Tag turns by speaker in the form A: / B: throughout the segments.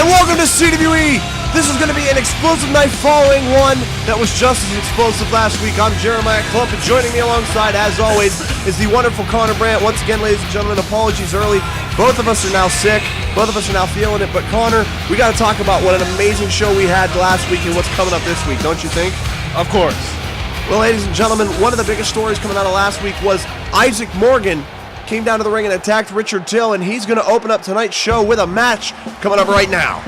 A: and welcome to CWE. This is going to be an explosive night following one that was just as explosive last week. I'm Jeremiah Klump, and joining me alongside, as always, is the wonderful Connor Brandt. Once again, ladies and gentlemen, apologies early. Both of us are now sick. Both of us are now feeling it. But Connor, we got to talk about what an amazing show we had last week and what's coming up this week, don't you think?
B: Of course.
A: Well, ladies and gentlemen, one of the biggest stories coming out of last week was Issac Morgan came down to the ring and attacked Richard Till, and he's going to open up tonight's show with a match coming up right now.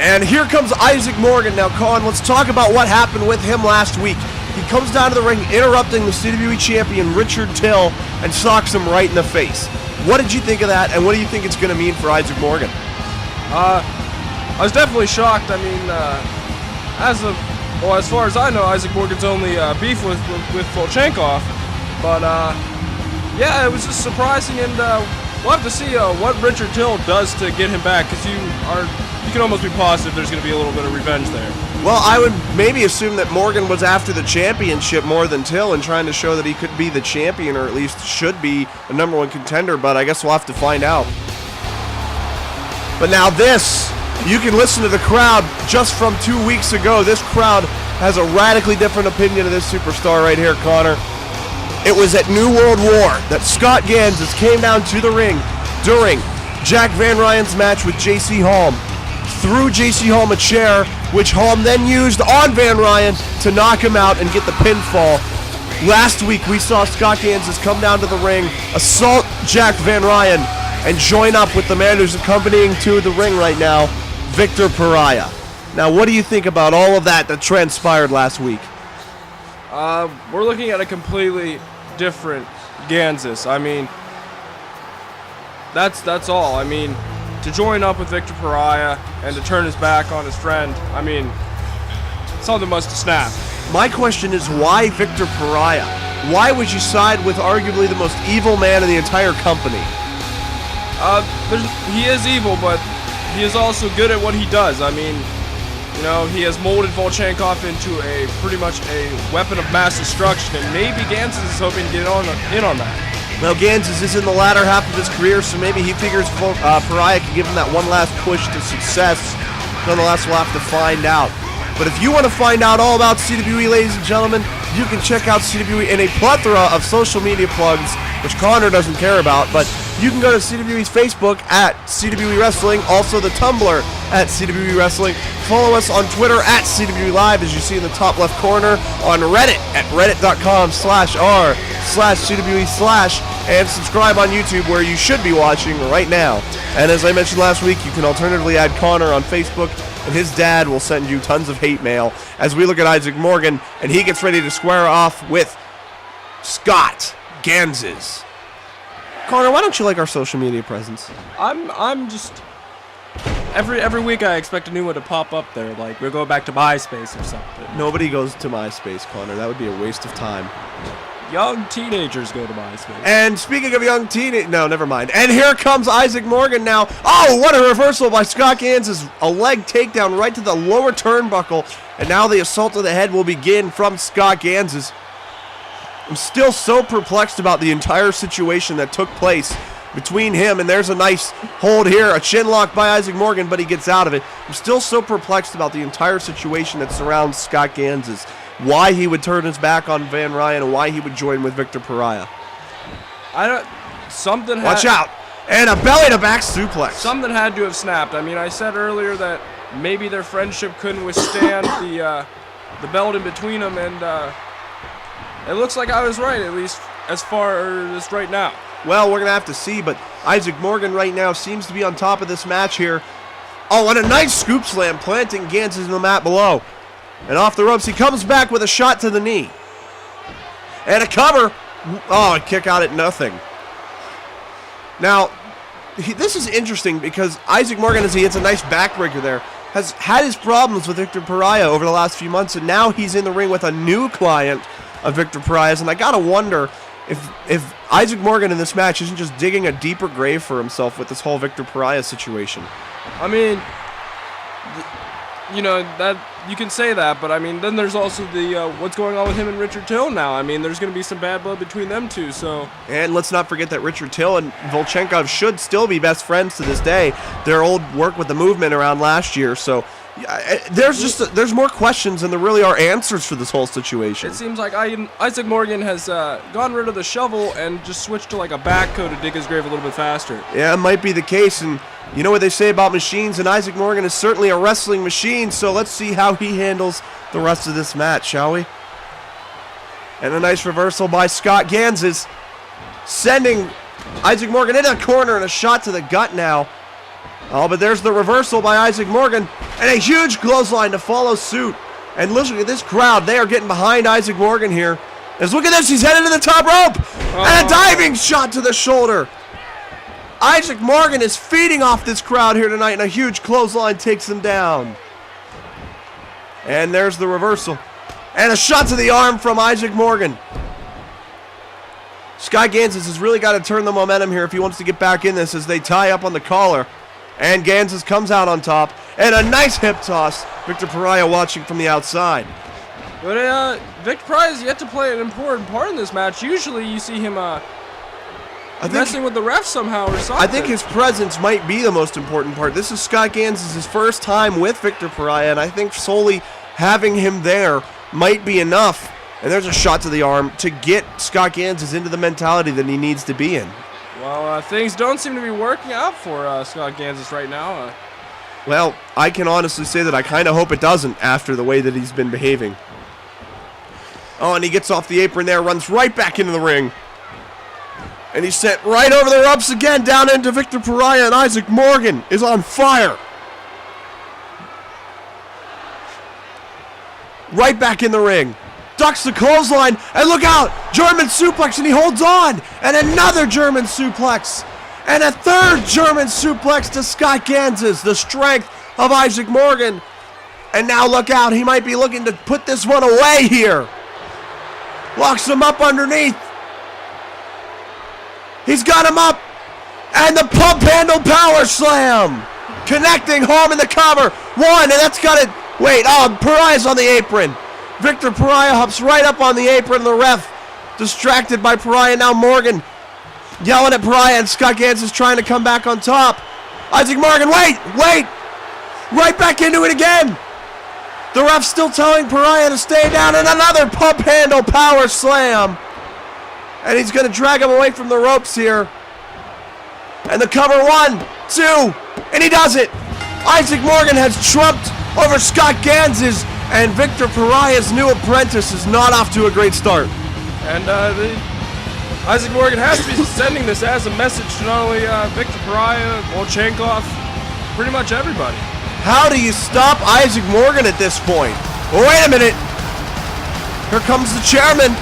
A: And here comes Issac Morgan. Now, Con, let's talk about what happened with him last week. He comes down to the ring, interrupting the CWE Champion Richard Till, and socks him right in the face. What did you think of that, and what do you think it's going to mean for Issac Morgan?
B: I was definitely shocked. I mean, as far as I know, Issac Morgan's only beef with Volchenkov. But, yeah, it was just surprising, and we'll have to see what Richard Till does to get him back, because you can almost be positive there's going to be a little bit of revenge there.
A: Well, I would maybe assume that Morgan was after the championship more than Till and trying to show that he could be the champion, or at least should be a #1 contender, but I guess we'll have to find out. But now this, you can listen to the crowd just from 2 weeks ago. This crowd has a radically different opinion of this superstar right here, Connor. It was at New World War that Scott Ganz came down to the ring during Jack Van Ryan's match with J.C. Halm. Threw J.C. Halm a chair, which Halm then used on Van Ryan to knock him out and get the pinfall. Last week we saw Scott Ganz come down to the ring, assault Jack Van Ryan, and join up with the man who's accompanying to the ring right now, Victor Pariah. Now, what do you think about all of that transpired last week?
B: We're looking at a completely different Ganz. I mean, that's all. I mean, to join up with Victor Pariah and to turn his back on his friend, I mean, something must have snapped.
A: My question is, why Victor Pariah? Why would you side with arguably the most evil man in the entire company?
B: He is evil, but he is also good at what he does. I mean, you know, he has molded Volchenkov into pretty much a weapon of mass destruction, and maybe Ganz is hoping to get in on that.
A: Well, Ganz is in the latter half of his career, so maybe he figures Pariah can give him that one last push to success. Nonetheless, we'll have to find out. But if you want to find out all about CWE, ladies and gentlemen, you can check out CWE in a plethora of social media plugs, which Connor doesn't care about, but you can go to CWE's Facebook at CWE Wrestling, also the Tumblr at CWE Wrestling. Follow us on Twitter at CWE Live, as you see in the top left corner, on Reddit at reddit.com/r/CWE/, and subscribe on YouTube, where you should be watching right now. And as I mentioned last week, you can alternatively add Connor on Facebook, and his dad will send you tons of hate mail as we look at Issac Morgan, and he gets ready to square off with Scott Ganz. Connor, why don't you like our social media presence?
B: I'm just every week I expect a new one to pop up there, like we're going back to MySpace or something.
A: Nobody goes to MySpace, Connor. That would be a waste of time.
B: Young teenagers go to MySpace.
A: And speaking of young teenagers, no, never mind. And here comes Issac Morgan now. Oh, what a reversal by Scott Ganz. A leg takedown right to the lower turnbuckle. And now the assault to the head will begin from Scott Ganz. I'm still so perplexed about the entire situation that took place between him, and there's a nice hold here, a chin lock by Issac Morgan, but he gets out of it. I'm still so perplexed about the entire situation that surrounds Scott Ganz. Why he would turn his back on Van Ryan and why he would join with Victor Pariah.
B: Watch
A: out! And a belly-to-back suplex.
B: Something had to have snapped. I mean, I said earlier that maybe their friendship couldn't withstand the belt in between them, and it looks like I was right, at least as far as right now.
A: Well, we're going to have to see, but Issac Morgan right now seems to be on top of this match here. Oh, and a nice scoop slam, planting Ganz in the mat below. And off the ropes, he comes back with a shot to the knee. And a cover. Oh, a kick out at nothing. Now, this is interesting because Issac Morgan, as he hits a nice backbreaker there, has had his problems with Victor Pariah over the last few months, and now he's in the ring with a new client of Victor Pariah's. And I got to wonder if Issac Morgan in this match isn't just digging a deeper grave for himself with this whole Victor Pariah situation.
B: I mean, you know, you can say that, but I mean, then there's also the what's going on with him and Richard Till now. I mean, there's going to be some bad blood between them two. So,
A: and let's not forget that Richard Till and Volchenkov should still be best friends to this day. Their old work with the movement around last year. So, there's more questions than there really are answers for this whole situation.
B: It seems like Issac Morgan has gotten rid of the shovel and just switched to like a backhoe to dig his grave a little bit faster.
A: Yeah, it might be the case, and you know what they say about machines, and Issac Morgan is certainly a wrestling machine, so let's see how he handles the rest of this match, shall we? And a nice reversal by Scott Ganz, sending Issac Morgan into the corner and a shot to the gut now. Oh, but there's the reversal by Issac Morgan, and a huge clothesline to follow suit. And listen at this crowd, they are getting behind Issac Morgan here. As look at this, he's headed to the top rope, and a diving shot to the shoulder. Issac Morgan is feeding off this crowd here tonight, and a huge clothesline takes him down. And there's the reversal. And a shot to the arm from Issac Morgan. Scott Ganz has really got to turn the momentum here if he wants to get back in this as they tie up on the collar. And Ganz comes out on top. And a nice hip toss. Victor Pariah watching from the outside.
B: But Victor Pariah has yet to play an important part in this match. Usually you see him messing with the refs somehow or something.
A: I think his presence might be the most important part. This is Scott Ganz' first time with Victor Pariah, and I think solely having him there might be enough. And there's a shot to the arm to get Scott Ganz into the mentality that he needs to be in.
B: Well, things don't seem to be working out for Scott Ganz right now.
A: Well, I can honestly say that I kind of hope it doesn't after the way that he's been behaving. Oh, and he gets off the apron there, runs right back into the ring. And he's sent right over the ropes again, down into Victor Pariah, and Issac Morgan is on fire. Right back in the ring. Ducks the clothesline, and look out! German suplex, and he holds on! And another German suplex! And a third German suplex to Scott Ganz, the strength of Issac Morgan. And now look out, he might be looking to put this one away here. Locks him up underneath. He's got him up, and the pump handle power slam. Connecting home in the cover. One, and that's got it. Wait, Pariah's on the apron. Victor Pariah hops right up on the apron. The ref distracted by Pariah. Now Morgan yelling at Pariah, and Scott Ganz is trying to come back on top. Issac Morgan, wait. Right back into it again. The ref's still telling Pariah to stay down, and another pump handle power slam. And he's going to drag him away from the ropes here. And the cover, 1, 2, and he does it. Issac Morgan has trumped over Scott Ganz, and Victor Pariah's new apprentice is not off to a great start.
B: And Issac Morgan has to be sending this as a message to not only Victor Pariah, Volchenkov, pretty much everybody.
A: How do you stop Issac Morgan at this point? Well, wait a minute. Here comes the chairman.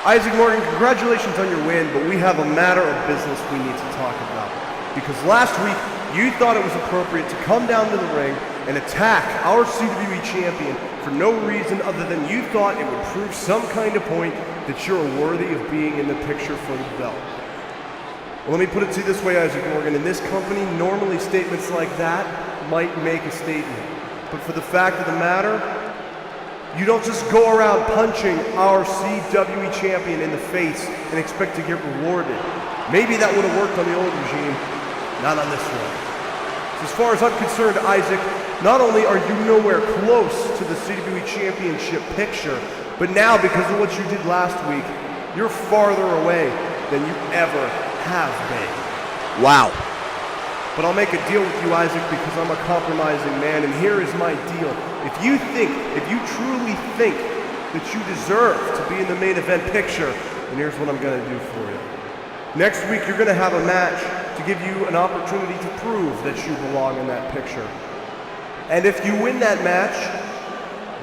A: Issac Morgan, congratulations on your win, but we have a matter of business we need to talk about. Because last week, you thought it was appropriate to come down to the ring and attack our CWE champion for no reason other than you thought it would prove some kind of point that you're worthy of being in the picture for the belt. Well, let me put it to you this way, Issac Morgan. In this company, normally statements like that might make a statement. But for the fact of the matter, you don't just go around punching our CWE champion in the face and expect to get rewarded. Maybe that would have worked on the old regime, not on this one. So as far as I'm concerned, Issac, not only are you nowhere close to the CWE championship picture, but now because of what you did last week, you're farther away than you ever have been. Wow. But I'll make a deal with you, Issac, because I'm a compromising man, and here is my deal. If you truly think that you deserve to be in the main event picture, then here's what I'm going to do for you. Next week, you're going to have a match to give you an opportunity to prove that you belong in that picture. And if you win that match,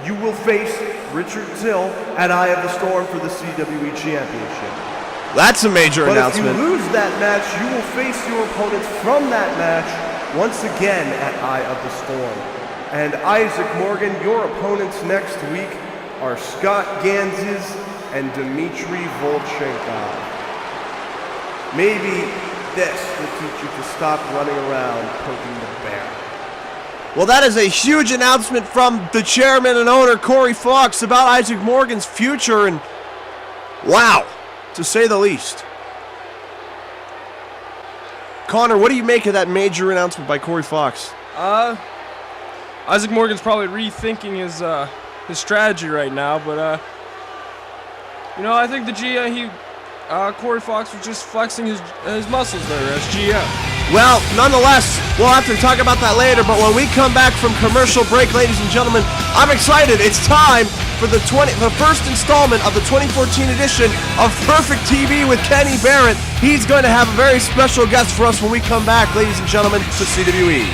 A: you will face Richard Till at Eye of the Storm for the CWE Championship. That's a major announcement. But if you lose that match, you will face your opponents from that match once again at Eye of the Storm. And Issac Morgan, your opponents next week are Scott Ganz and Dmitry Volchenkov. Maybe this will teach you to stop running around poking the bear. Well, that is a huge announcement from the chairman and owner, Corey Fox, about Issac Morgan's future, and wow, to say the least. Connor, what do you make of that major announcement by Corey Fox?
B: Issac Morgan's probably rethinking his strategy right now, but I think the GM, Corey Fox was just flexing his muscles there as GM.
A: Well, nonetheless, we'll have to talk about that later, but when we come back from commercial break, ladies and gentlemen, I'm excited. It's time for the first installment of the 2014 edition of Perfect TV with Kenny Barrett. He's going to have a very special guest for us when we come back, ladies and gentlemen, to CWE.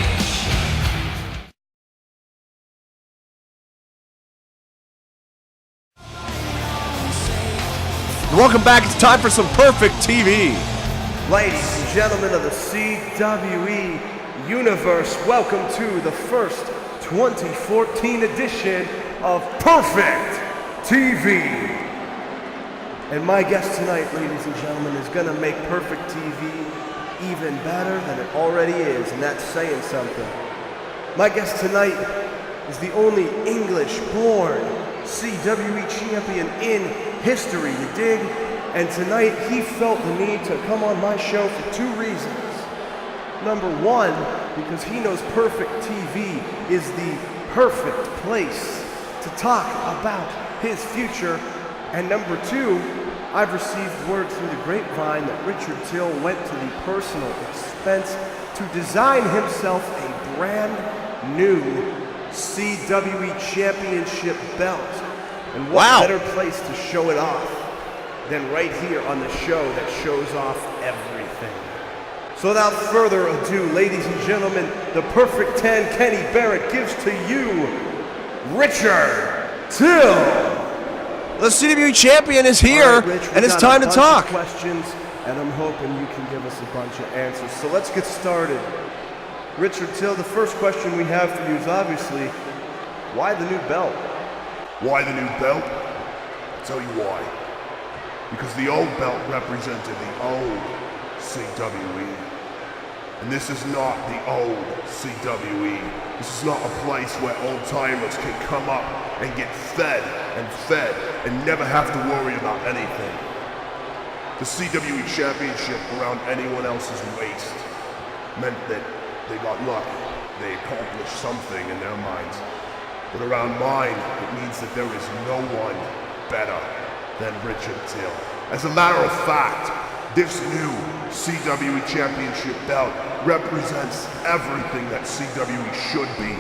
A: Welcome back. It's time for some Perfect TV. Ladies and gentlemen of the CWE universe, welcome to the first 2014 edition of Perfect TV. And my guest tonight, ladies and gentlemen, is going to make Perfect TV even better than it already is, and that's saying something. My guest tonight is the only English-born CWE champion in history, you dig? And tonight he felt the need to come on my show for two reasons. Number one, because he knows Perfect TV is the perfect place to talk about his future. And number two, I've received word through the grapevine that Richard Till went to the personal expense to design himself a brand new CWE Championship belt. And what better place to show it off than right here on the show that shows off everything. So without further ado, ladies and gentlemen, the Perfect 10 Kenny Barrett gives to you Richard Till. The CWE champion is here, right, and it's time to talk. Questions, and I'm hoping you can give us a bunch of answers. So let's get started. Richard Till, the first question we have for you is obviously, why the new belt?
C: Why the new belt? I'll tell you why. Because the old belt represented the old CWE. And this is not the old CWE. This is not a place where old timers can come up and get fed and never have to worry about anything. The CWE Championship around anyone else's waist meant that they got lucky. They accomplished something in their minds. But around mine, it means that there is no one better than Richard Till. As a matter of fact, this new CWE Championship belt represents everything that CWE should be.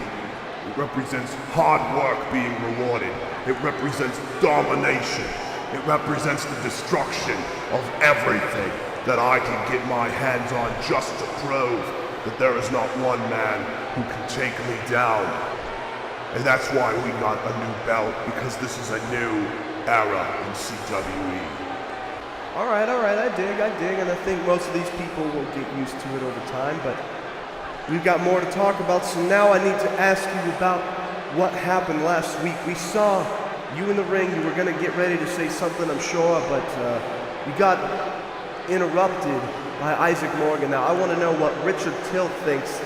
C: It represents hard work being rewarded. It represents domination. It represents the destruction of everything that I can get my hands on just to prove that there is not one man who can take me down. And that's why we got a new belt, because this is a new era in CWE.
A: All right, I dig, and I think most of these people will get used to it over time, but we've got more to talk about, so now I need to ask you about what happened last week. We saw you in the ring. You were going to get ready to say something, I'm sure, but you got interrupted by Issac Morgan. Now, I want to know what Richard Till thinks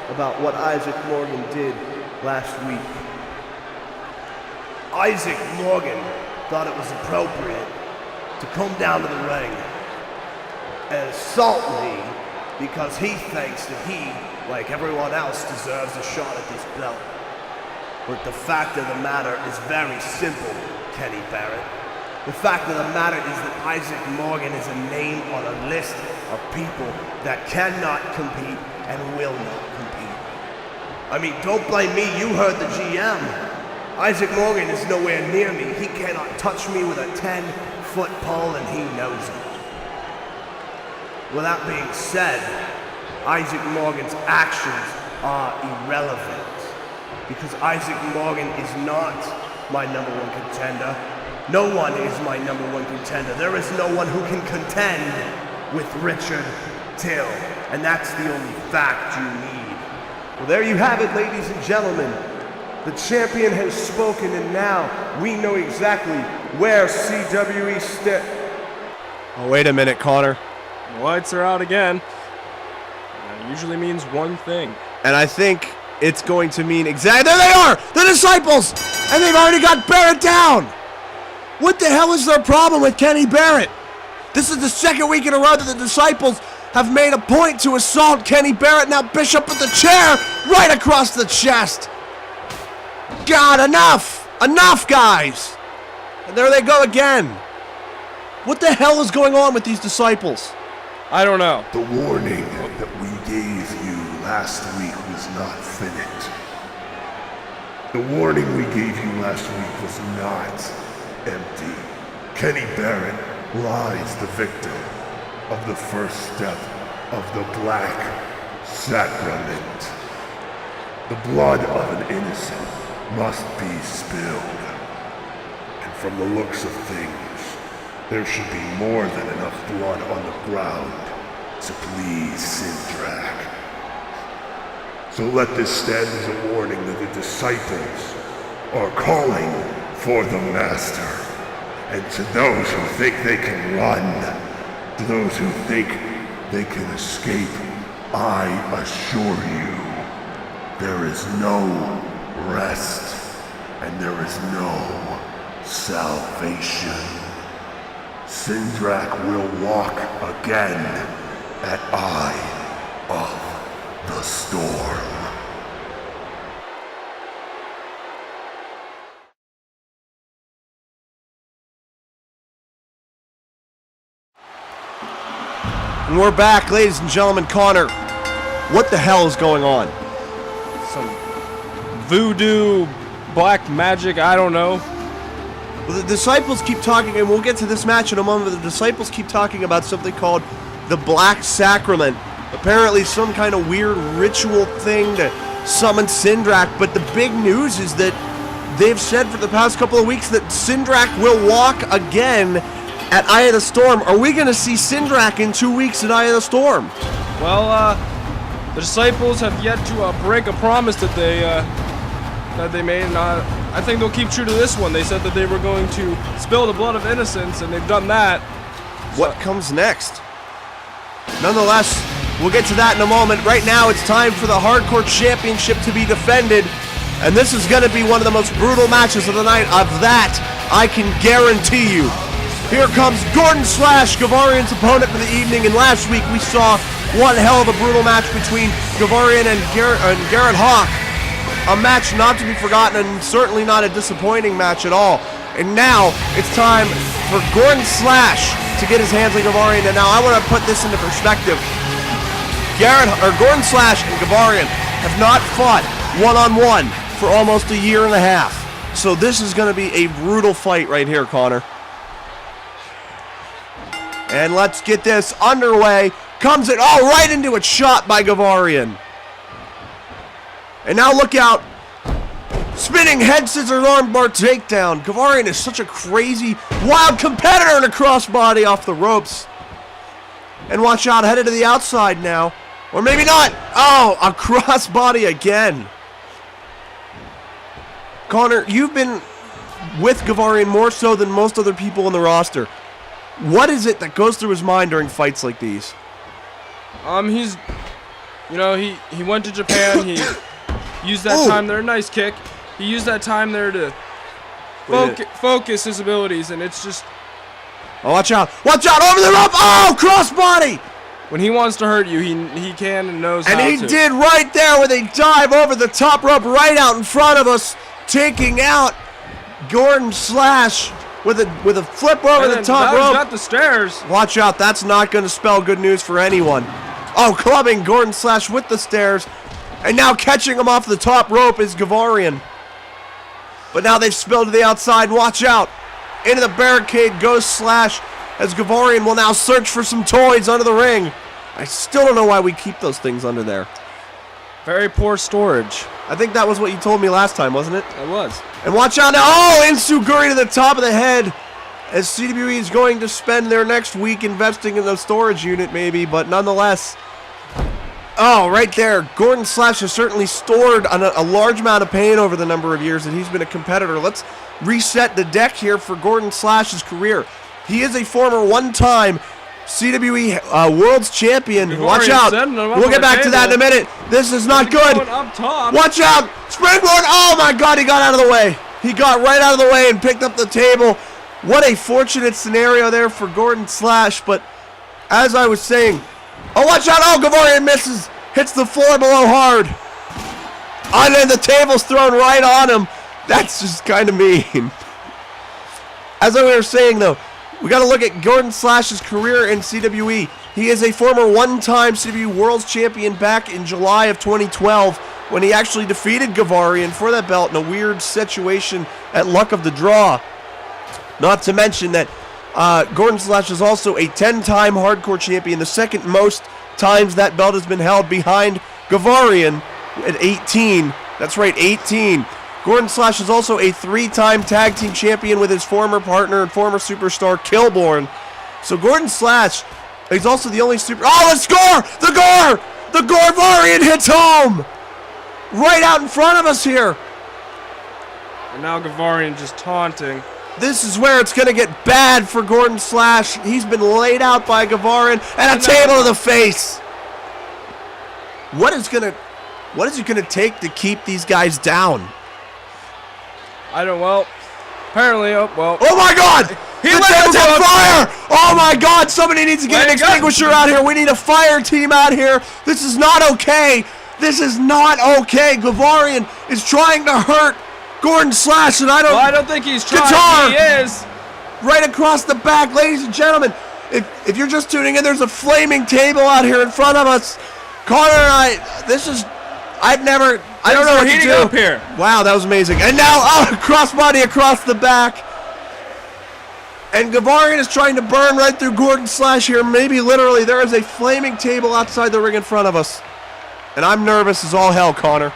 A: about what Issac Morgan did last week. Issac Morgan thought it was appropriate to come down to the ring and assault me because he thinks that he, like everyone else, deserves a shot at this belt. But the fact of the matter is very simple, Kenny Barrett. The fact of the matter is that Issac Morgan is a name on a list of people that cannot compete and will not compete. I mean, don't blame me, you heard the GM. Issac Morgan is nowhere near me. He cannot touch me with a 10-foot pole, and he knows it. With that being said, Issac Morgan's actions are irrelevant, because Issac Morgan is not my number one contender. No one is my number one contender. There is no one who can contend with Richard Till, and that's the only fact you need. Well, there you have it, ladies and gentlemen. The champion has spoken, and now we know exactly where CWE stands. Oh, wait a minute, Connor.
B: The lights are out again. That usually means one thing.
A: And I think it's going to mean exactly. There they are! The Disciples! And they've already got Barrett down! What the hell is their problem with Kenny Barrett? This is the second week in a row that the Disciples have made a point to assault Kenny Barrett. Now Bishop with the chair right across the chest. God, enough! Enough, guys! And there they go again. What the hell is going on with these Disciples?
B: I don't know.
C: The warning that we gave you last week was not finished. The warning we gave you last week was not empty. Kenny Barrett lies the victim of the first step of the Black Sacrament. The blood of an innocent must be spilled. And from the looks of things, there should be more than enough blood on the ground to please Sindrak. So let this stand as a warning that the Disciples are calling for the Master. And to those who think they can run, to those who think they can escape, I assure you, there is no rest and there is no salvation. Sindrak will walk again at eye of the storm.
A: And we're back, ladies and gentlemen. Connor, what the hell is going on?
B: Some voodoo, black magic, I don't know.
A: Well, the Disciples keep talking, and we'll get to this match in a moment, but the Disciples keep talking about something called the Black Sacrament. Apparently some kind of weird ritual thing to summon Sindrak, but the big news is that they've said for the past couple of weeks that Sindrak will walk again at Eye of the Storm. Are we going to see Sindrak in 2 weeks at Eye of the Storm?
B: Well, the Disciples have yet to break a promise that they made, and I think they'll keep true to this one. They said that they were going to spill the blood of innocents, and they've done that.
A: What comes next? Nonetheless, we'll get to that in a moment. Right now, it's time for the Hardcore Championship to be defended, and this is going to be one of the most brutal matches of the night. Of that, I can guarantee you. Here comes Gordon Slash, Gavarian's opponent for the evening, and last week we saw one hell of a brutal match between Gavarian and Garrett Hawk. A match not to be forgotten, and certainly not a disappointing match at all. And now it's time for Gordon Slash to get his hands on Gavarian. And now I want to put this into perspective. Gordon Slash and Gavarian have not fought one-on-one for almost a year and a half. So this is going to be a brutal fight right here, Connor. And let's get this underway. Comes it all right into a shot by Gavarian. And now look out. Spinning head scissors armbar takedown. Gavarian is such a crazy, wild competitor in a crossbody off the ropes. And watch out, headed to the outside now. Or maybe not. Oh, a crossbody again. Connor, you've been with Gavarian more so than most other people on the roster. What is it that goes through his mind during fights like these?
B: He went to Japan. He used that time there. Nice kick. He used that time there to focus his abilities, and it's just.
A: Oh, watch out! Watch out! Over the rope! Oh, crossbody!
B: When he wants to hurt you, he can and knows how to.
A: And he did right there with a dive over the top rope right out in front of us, taking out Gordon Slash. With a flip over the top rope.
B: Got the stairs.
A: Watch out, that's not going to spell good news for anyone. Oh, clubbing Gordon Slash with the stairs. And now catching him off the top rope is Gavarian. But now they've spilled to the outside. Watch out. Into the barricade goes Slash as Gavarian will now search for some toys under the ring. I still don't know why we keep those things under there.
B: Very poor storage.
A: I think that was what you told me last time, wasn't it?
B: It was.
A: And watch out now. Oh, Insuguri to the top of the head as CWE is going to spend their next week investing in the storage unit maybe, but nonetheless. Oh, right there. Gordon Slash has certainly stored a large amount of pain over the number of years that he's been a competitor. Let's reset the deck here for Gordon Slash's career. He is a former one-time CWE World's Champion.
B: We've
A: Watch
B: already
A: out.
B: sent him up
A: We'll
B: on
A: get
B: the
A: back to that in a
B: table.
A: minute. This is not good.
B: Going up top.
A: Watch out. Springboard. Oh, my God. He got out of the way. He got right out of the way and picked up the table. What a fortunate scenario there for Gordon Slash. But as I was saying, oh, watch out. Oh, Gavarian misses. Hits the floor below hard. And then the table's thrown right on him. That's just kind of mean. As I was saying, though, we got to look at Gordon Slash's career in CWE. He is a former one-time CWE World's Champion back in July of 2012 when he actually defeated Gavarian for that belt in a weird situation at Luck of the Draw. Not to mention that Gordon Slash is also a 10-time hardcore champion, the second most times that belt has been held behind Gavarian at 18. That's right, 18. Gordon Slash is also a 3-time tag team champion with his former partner and former superstar Kilborn. So Gordon Slash, he's also the only super. Oh, the score! The gore! The Gavarian hits home! Right out in front of us here.
B: And now Gavarian just taunting.
A: This is where it's going to get bad for Gordon Slash. He's been laid out by Gavarian and a table to the face. What is it going to take to keep these guys down?
B: I don't, well, apparently,
A: Oh my God!
B: He
A: The
B: let
A: table's
B: it
A: on
B: go.
A: fire! Oh my God, somebody needs to get an
B: Let it go.
A: extinguisher out here. We need a fire team out here. This is not okay. This is not okay. Gavarian is trying to hurt Gordon Slash, and I don't
B: think he's trying.
A: Guitar.
B: He is.
A: right across the back. Ladies and gentlemen, if you're just tuning in, there's a flaming table out here in front of us. Connor and I don't know what to
B: heating
A: do.
B: up here.
A: Wow, that was amazing. And now, crossbody across the back. And Gavarian is trying to burn right through Gordon Slash here. Maybe literally, there is a flaming table outside the ring in front of us. And I'm nervous as all hell, Connor.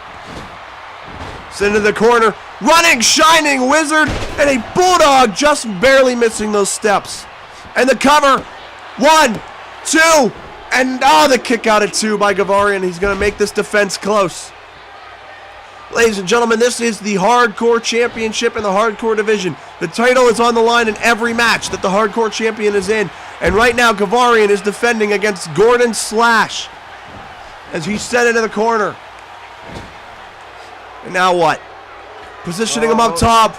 A: It's into the corner. Running, shining wizard, and a bulldog just barely missing those steps. And the cover. 1, 2, and the kick out at 2 by Gavarian. He's going to make this defense close. Ladies and gentlemen, this is the Hardcore Championship in the Hardcore Division. The title is on the line in every match that the Hardcore Champion is in. And right now, Gavarian is defending against Gordon Slash as he's set into the corner. And now what? Positioning him up top.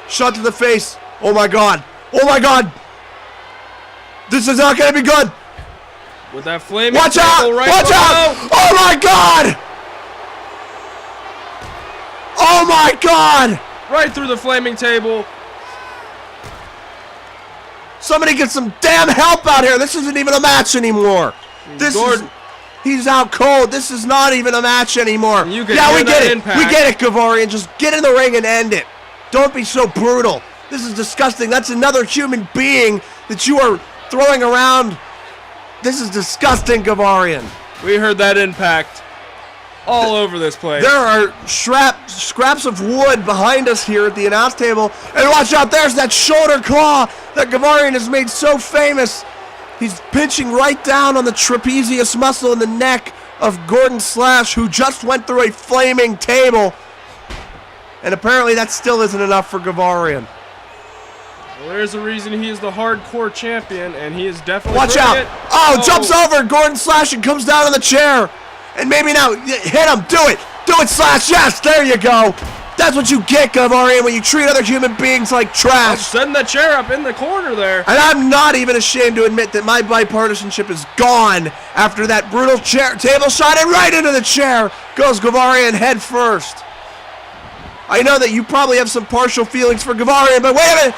A: Shot to the face. Oh my God. Oh my God. This is not going to be good.
B: With that flaming
A: Watch out!
B: table right
A: Watch out!
B: below.
A: Oh my God! Oh my God!
B: Right through the flaming table.
A: Somebody get some damn help out here. This isn't even a match anymore. He's out cold. This is not even a match anymore.
B: You can
A: Yeah,
B: hear
A: we
B: that
A: get it.
B: impact.
A: We get it, Gavarian. Just get in the ring and end it. Don't be so brutal. This is disgusting. That's another human being that you are throwing around. This is disgusting, Gavarian.
B: We heard that impact all over this place.
A: There are scraps of wood behind us here at the announce table. And watch out, there's that shoulder claw that Gavarian has made so famous. He's pinching right down on the trapezius muscle in the neck of Gordon Slash, who just went through a flaming table. And apparently that still isn't enough for Gavarian.
B: Well, there's a reason he is the Hardcore Champion, and he is definitely
A: Watch out.
B: it.
A: Jumps over Gordon Slash and comes down on the chair. And maybe now, hit him. Do it. Do it, Slash. Yes, there you go. That's what you get, Gavarian, when you treat other human beings like trash.
B: Setting that chair up in the corner there.
A: And I'm not even ashamed to admit that my bipartisanship is gone after that brutal table shot, and right into the chair goes Gavarian head first. I know that you probably have some partial feelings for Gavarian, but wait a minute.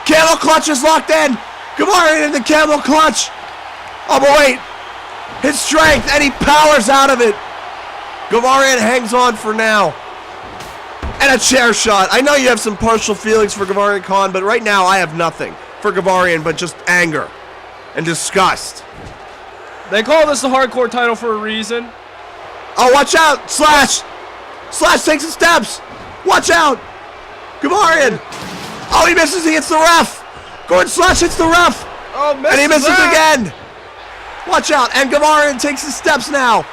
A: Camel clutch is locked in. Gavarian in the camel clutch. Oh, but wait. His strength, and he powers out of it. Gavarian hangs on for now. And a chair shot. I know you have some partial feelings for Gavarian Khan, but right now I have nothing for Gavarian but just anger and disgust.
B: They call this the Hardcore title for a reason.
A: Oh, watch out! Slash! Slash takes the steps! Watch out! Gavarian! Oh, he misses. He hits the ref! Gordon Slash hits the ref!
B: Oh,
A: And he misses again! Watch out! And Gavarian takes the steps now!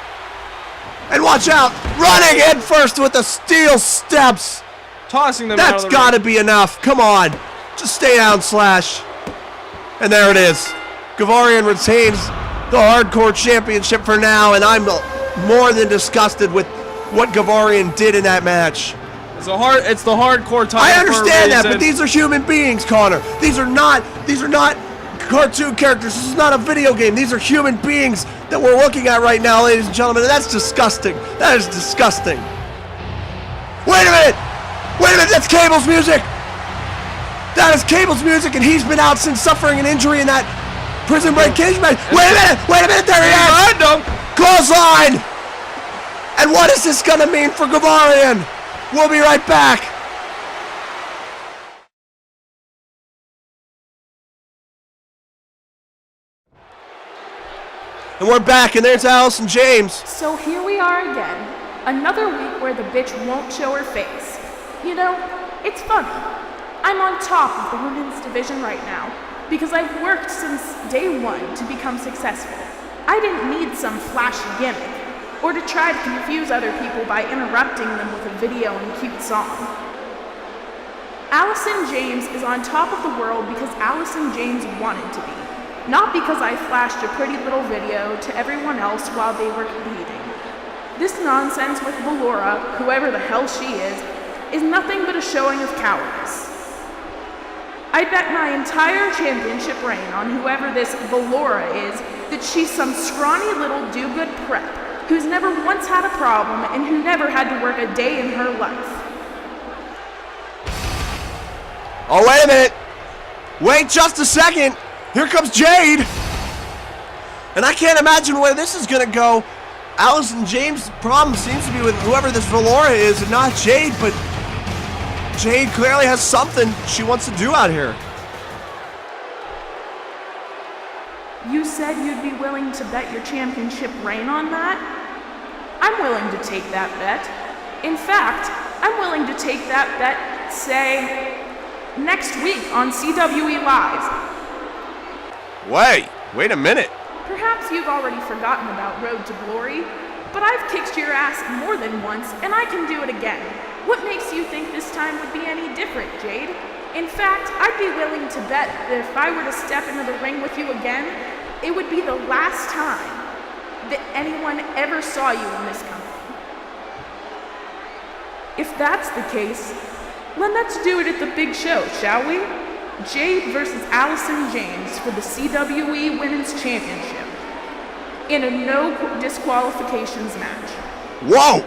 A: And watch out! Running head first with the steel steps!
B: Tossing them out
A: That's
B: of the
A: gotta be enough. Come on. Just stay down, Slash. And there it is. Gavarian retains the Hardcore Championship for now, and I'm more than disgusted with what Gavarian did in that match.
B: It's the hardcore title.
A: I understand that, but these are human beings, Connor. These are not cartoon characters. This is not a video game. These are human beings that we're looking at right now, ladies and gentlemen, and that's disgusting. That is disgusting. Wait a minute! Wait a minute, that's Cable's music! That is Cable's music, and he's been out since suffering an injury in that prison break cage match. Wait a minute, there he is! Clothesline! And what is this gonna mean for Gavarian? We'll be right back. And we're back, and there's Allison James.
D: So here we are again. Another week where the bitch won't show her face. You know, it's funny. I'm on top of the women's division right now because I've worked since day one to become successful. I didn't need some flashy gimmick or to try to confuse other people by interrupting them with a video and cute song. Allison James is on top of the world because Allison James wanted to be, not because I flashed a pretty little video to everyone else while they were competing. This nonsense with Valora, whoever the hell she is nothing but a showing of cowardice. I bet my entire championship reign on whoever this Valora is that she's some scrawny little do-good prep who's never once had a problem and who never had to work a day in her life.
A: Oh, wait a minute. Wait just a second. Here comes Jade. And I can't imagine where this is going to go. Allison James' problem seems to be with whoever this Valora is and not Jade, but Jade clearly has something she wants to do out here.
D: You said you'd be willing to bet your championship reign on that? I'm willing to take that bet. In fact, I'm willing to take that bet, say, next week on CWE Live.
A: Wait a minute.
D: Perhaps you've already forgotten about Road to Glory, but I've kicked your ass more than once, and I can do it again. What makes you think this time would be any different, Jade? In fact, I'd be willing to bet that if I were to step into the ring with you again, it would be the last time that anyone ever saw you in this company. If that's the case, then let's do it at the big show, shall we? Jade versus Allison James for the CWE Women's Championship in a no disqualifications match.
A: Whoa!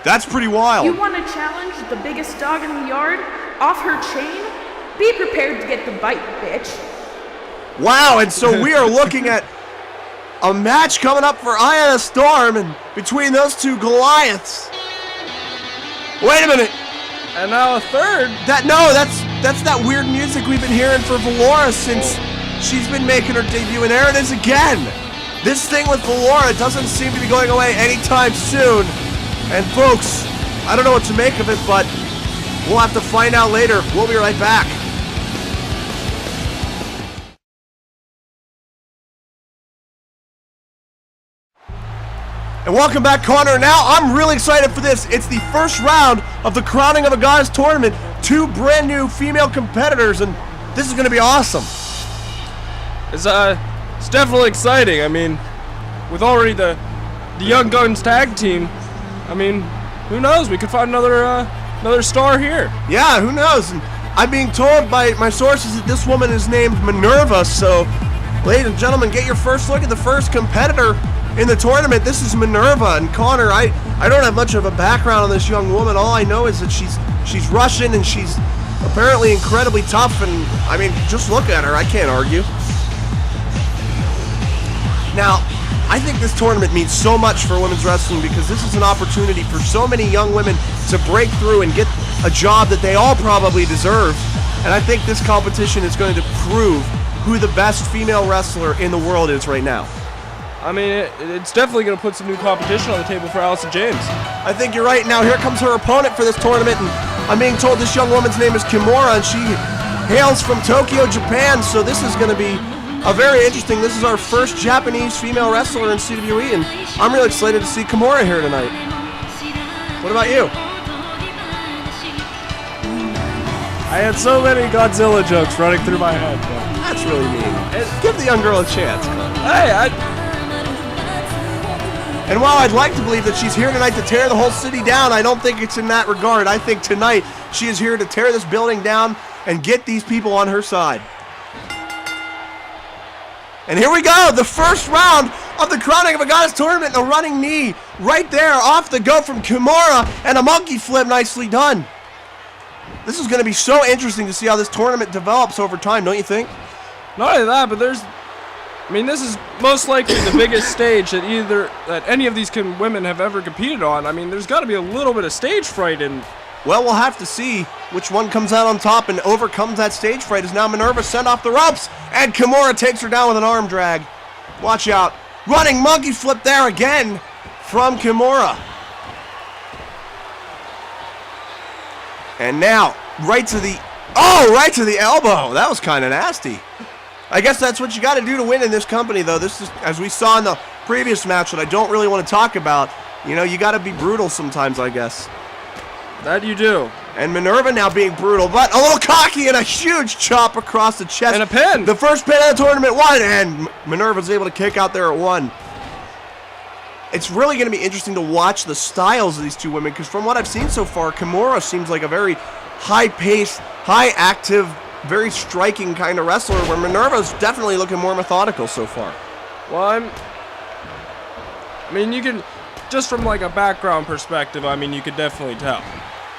A: That's pretty wild.
D: You want to challenge the biggest dog in the yard off her chain? Be prepared to get the bite, bitch.
A: Wow, and so we are looking at a match coming up for Eye of the Storm and between those two Goliaths. Wait a minute.
B: And now a third.
A: That's that weird music we've been hearing for Valora since she's been making her debut, and there it is again. This thing with Valora doesn't seem to be going away anytime soon. And folks, I don't know what to make of it, but we'll have to find out later. We'll be right back. And welcome back, Connor. Now I'm really excited for this. It's the first round of the Crowning of a Goddess tournament. 2 brand new female competitors, and this is going to be awesome.
B: It's definitely exciting. I mean, with already the Young Guns tag team, I mean, who knows? We could find another star here.
A: Yeah, who knows? And I'm being told by my sources that this woman is named Minerva. So, ladies and gentlemen, get your first look at the first competitor in the tournament. This is Minerva. And Connor, I don't have much of a background on this young woman. All I know is that she's Russian and she's apparently incredibly tough. And I mean, just look at her. I can't argue. Now, I think this tournament means so much for women's wrestling because this is an opportunity for so many young women to break through and get a job that they all probably deserve. And I think this competition is going to prove who the best female wrestler in the world is right now.
B: I mean, it's definitely going to put some new competition on the table for Allison James.
A: I think you're right. Now here comes her opponent for this tournament, and I'm being told this young woman's name is Kimura, and she hails from Tokyo, Japan, so this is going to be very interesting. This is our first Japanese female wrestler in CWE, and I'm really excited to see Kimura here tonight. What about you?
B: I had so many Godzilla jokes running through my head. But
A: That's really mean. Give the young girl a chance.
B: hey,
A: And while I'd like to believe that she's here tonight to tear the whole city down, I don't think it's in that regard. I think tonight she is here to tear this building down and get these people on her side. And here we go, the first round of the Crowning of a Goddess tournament. A running knee right there off the go from Kimura, and a monkey flip nicely done. This is going to be so interesting to see how this tournament develops over time, don't you think?
B: not only that, but this is most likely the biggest stage that any of these women have ever competed on. I mean, there's got to be a little bit of stage fright in.
A: Well, we'll have to see which one comes out on top and overcomes that stage fright. As now Minerva sent off the ropes, and Kimura takes her down with an arm drag. Watch out. Running monkey flip there again from Kimura. And now, right to the elbow. That was kind of nasty. I guess that's what you got to do to win in this company, though. This is, as we saw in the previous match that I don't really want to talk about, you got to be brutal sometimes, I guess.
B: That you do.
A: And Minerva now being brutal, but a little cocky and a huge chop across the chest.
B: And a pin.
A: The first pin of the tournament won, and Minerva's able to kick out there at 1. It's really going to be interesting to watch the styles of these two women, because from what I've seen so far, Kimura seems like a very high-paced, high-active, very striking kind of wrestler, where Minerva's definitely looking more methodical so far.
B: Well, you can, just from like a background perspective, you could definitely tell.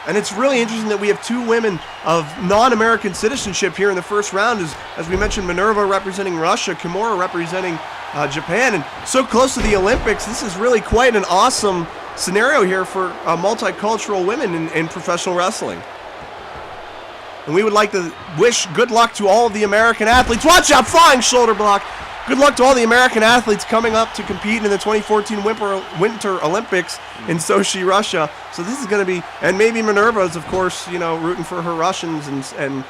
A: And it's really interesting that we have two women of non-American citizenship here in the first round, as we mentioned, Minerva representing Russia, Kimura representing Japan, and so close to the Olympics. This is really quite an awesome scenario here for multicultural women in professional wrestling. And we would like to wish good luck to all of the American athletes. Watch out, flying shoulder block. Good luck to all the American athletes coming up to compete in the 2014 Winter Olympics in Sochi, Russia. So this is going to be, and maybe Minerva is, of course, rooting for her Russians and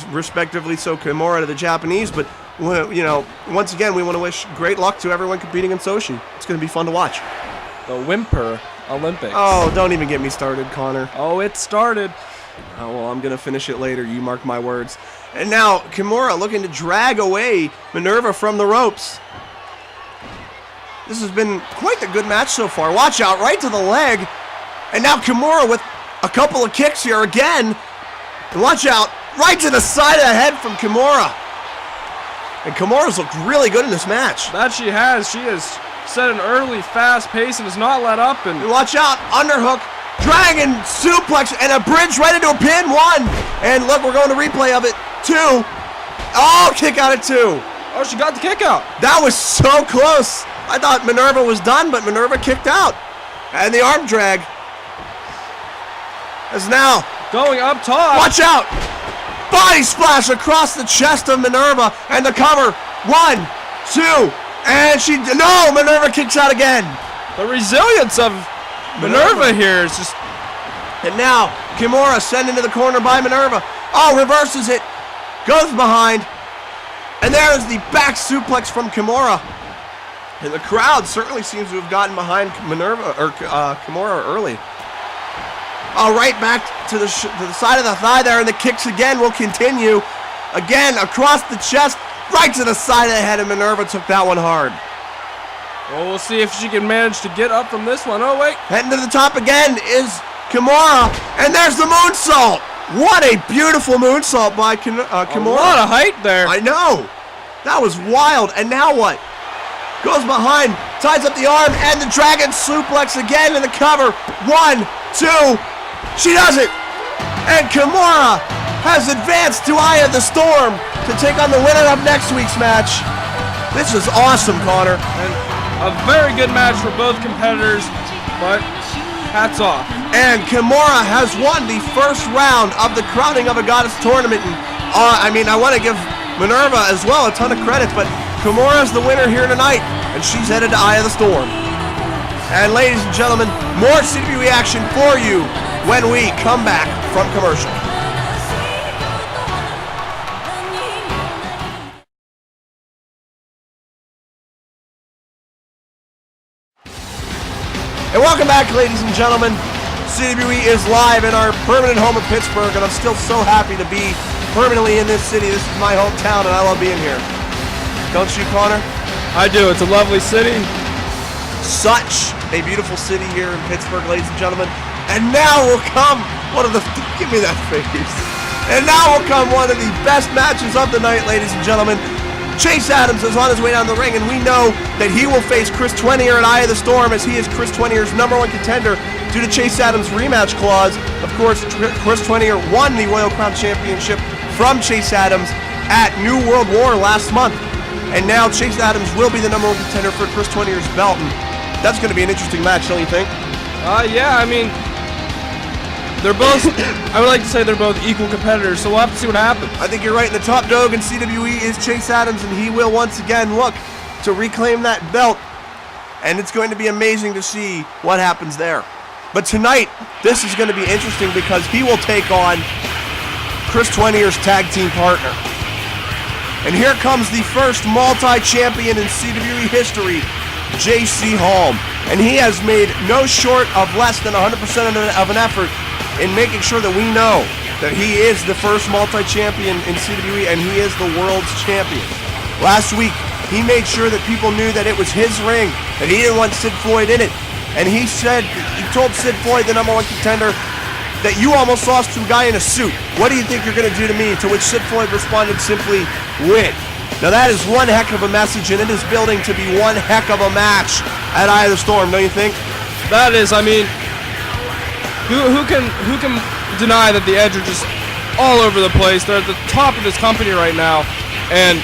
A: respectively so Kimura to the Japanese. But, once again, we want to wish great luck to everyone competing in Sochi. It's going to be fun to watch.
B: The Winter Olympics.
A: Oh, don't even get me started, Connor.
B: Oh, it started.
A: Oh, well, I'm going to finish it later. You mark my words. And now, Kimura looking to drag away Minerva from the ropes. This has been quite the good match so far. Watch out, right to the leg. And now Kimura with a couple of kicks here again. And watch out, right to the side of the head from Kimura. And Kimura's looked really good in this match.
B: That she has. She has set an early, fast pace and has not let up. And
A: watch out, underhook. Dragon suplex and a bridge right into a pin. 1. And look, we're going to replay of it. 2. Oh, kick out at 2.
B: Oh, she got the kick out.
A: That was so close. I thought Minerva was done, but Minerva kicked out. And the arm drag is now
B: going up top.
A: Watch out. Body splash across the chest of Minerva. And the cover. 1, 2. And Minerva kicks out again.
B: The resilience of Minerva here is just...
A: And now, Kimura sent into the corner by Minerva. Oh, reverses it. Goes behind. And there is the back suplex from Kimura. And the crowd certainly seems to have gotten behind Kimura early. Oh, right back to the side of the thigh there, and the kicks again will continue. Again, across the chest, right to the side of the head, and Minerva took that one hard.
B: Well, we'll see if she can manage to get up from this one. Oh, wait.
A: Heading to the top again is Kimura, and there's the moonsault. What a beautiful moonsault by Kimura.
B: A lot of height there.
A: I know. That was wild. And now what? Goes behind, ties up the arm, and the dragon suplex again in the cover. 1, 2. She does it. And Kimura has advanced to Eye of the Storm to take on the winner of next week's match. This is awesome, Connor.
B: And a very good match for both competitors, but hats off.
A: And Kimura has won the first round of the Crowning of a Goddess tournament. And, I want to give Minerva as well a ton of credit, but Kimura's the winner here tonight, and she's headed to Eye of the Storm. And ladies and gentlemen, more CWE action for you when we come back from commercial. And welcome back, ladies and gentlemen, CWE is live in our permanent home of Pittsburgh, and I'm still so happy to be permanently in this city. This is my hometown, and I love being here. Don't you, Connor?
B: I do. It's a lovely city.
A: Such a beautiful city here in Pittsburgh, ladies and gentlemen. And now will come one of the... Give me that face. And now will come one of the best matches of the night, ladies and gentlemen. Chase Adams is on his way down the ring, and we know that he will face Chris Twenier at Eye of the Storm, as he is Chris Twenier's #1 contender due to Chase Adams' rematch clause. Of course, Chris Twenier won the Royal Crown Championship from Chase Adams at New World War last month. And now Chase Adams will be the #1 contender for Chris Twenier's belt. And that's going to be an interesting match, don't you think?
B: Yeah, I mean, they're both, I would like to say they're both equal competitors, so we'll have to see what happens.
A: I think you're right. And the top dog in CWE is Chase Adams, and he will once again look to reclaim that belt. And it's going to be amazing to see what happens there. But tonight, this is going to be interesting because he will take on Chris Twenier's tag team partner. And here comes the first multi-champion in CWE history, JC Holm. And he has made no short of less than 100% of an effort in making sure that we know that he is the first multi-champion in CWE and he is the world's champion. Last week, he made sure that people knew that it was his ring, that he didn't want Sid Floyd in it. And he told Sid Floyd, the #1 contender, that you almost lost to a guy in a suit. What do you think you're going to do to me? To which Sid Floyd responded simply, win. Now that is one heck of a message, and it is building to be one heck of a match at Eye of the Storm, don't you think?
B: That is, I mean, who can deny that the Edge are just all over the place? They're at the top of this company right now, and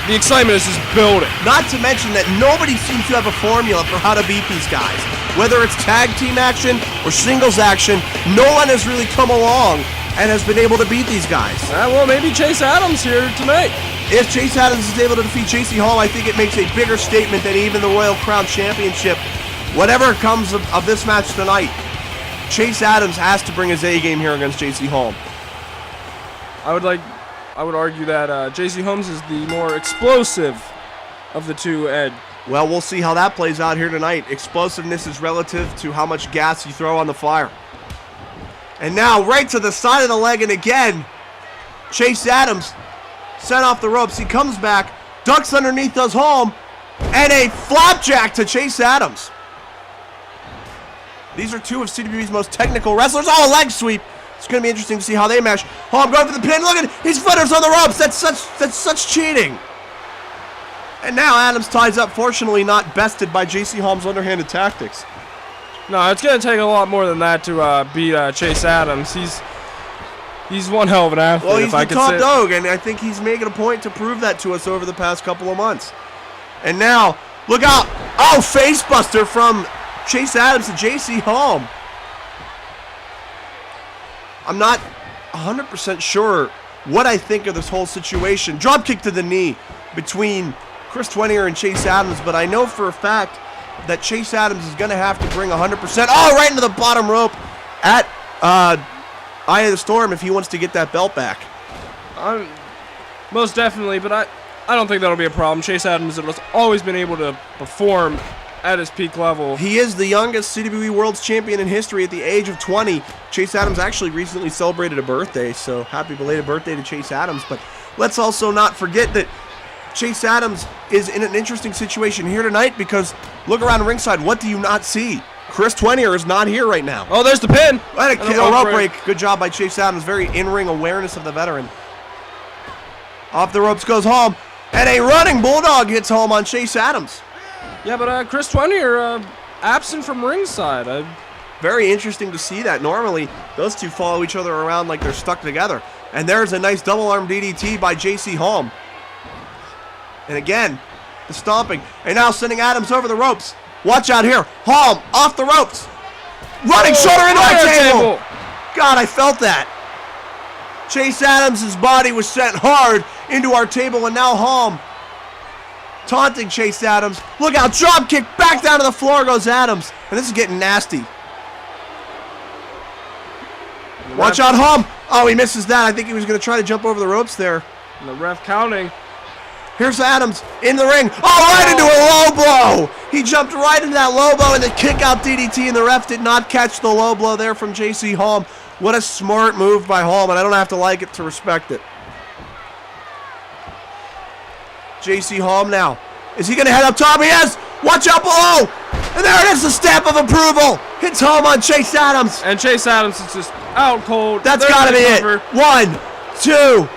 B: the excitement is just building.
A: Not to mention that nobody seems to have a formula for how to beat these guys. Whether it's tag team action or singles action, no one has really come along and has been able to beat these guys.
B: Well, maybe Chase Adams here tonight.
A: If Chase Adams is able to defeat JC Holm, I think it makes a bigger statement than even the Royal Crown Championship. Whatever comes of this match tonight, Chase Adams has to bring his A game here against JC Holm.
B: I would argue that JC Holmes is the more explosive of the two, Ed.
A: Well, we'll see how that plays out here tonight. Explosiveness is relative to how much gas you throw on the fire. And now, right to the side of the leg, and again, Chase Adams sent off the ropes. He comes back, ducks underneath, does Holm, and a flapjack to Chase Adams. These are two of CWE's most technical wrestlers. Oh, a leg sweep. It's going to be interesting to see how they mesh. Holm going for the pin. Look at his footers on the ropes. That's such cheating. And now Adams ties up, fortunately not bested by JC Holm's underhanded tactics.
B: No, it's going to take a lot more than that to beat Chase Adams. He's one hell of an athlete.
A: Well, he's the top dog, and I think he's making a point to prove that to us over the past couple of months. And now, look out. Oh, facebuster from Chase Adams to JC Holm. I'm not 100% sure what I think of this whole situation. Dropkick to the knee between Chris Twenier and Chase Adams, but I know for a fact that Chase Adams is going to have to bring 100%. Oh, right into the bottom rope at Eye of the Storm if he wants to get that belt back.
B: Most definitely, but I don't think that'll be a problem. Chase Adams has always been able to perform at his peak level.
A: He is the youngest CWE World's Champion in history at the age of 20. Chase Adams actually recently celebrated a birthday, so happy belated birthday to Chase Adams. But let's also not forget that Chase Adams is in an interesting situation here tonight because look around ringside. What do you not see? Chris Twenier is not here right now.
B: Oh, there's the pin.
A: And a rope break. Good job by Chase Adams. Very in-ring awareness of the veteran. Off the ropes goes Holm. And a running bulldog hits Holm on Chase Adams.
B: Yeah, but Chris Twenier absent from ringside.
A: Very interesting to see that. Normally, those two follow each other around like they're stuck together. And there's a nice double arm DDT by JC Holm. And again, the stomping. And now sending Adams over the ropes. Watch out here. Holm off the ropes. Running shoulder into our table. God, I felt that. Chase Adams' body was sent hard into our table, and now Holm taunting Chase Adams. Look out, drop kick, back down to the floor goes Adams. And this is getting nasty. Watch out, Holm. Oh, he misses that. I think he was going to try to jump over the ropes there.
B: And the ref counting.
A: Here's Adams in the ring. Oh, right into a low blow. He jumped right into that low blow and the kick out DDT, and the ref did not catch the low blow there from JC Holm. What a smart move by Holm, and I don't have to like it to respect it. JC Holm now. Is he going to head up top? He is! Watch out below! And there it is, the stamp of approval! Hits home on Chase Adams.
B: And Chase Adams is just out cold.
A: That's got to be it. 1, 2,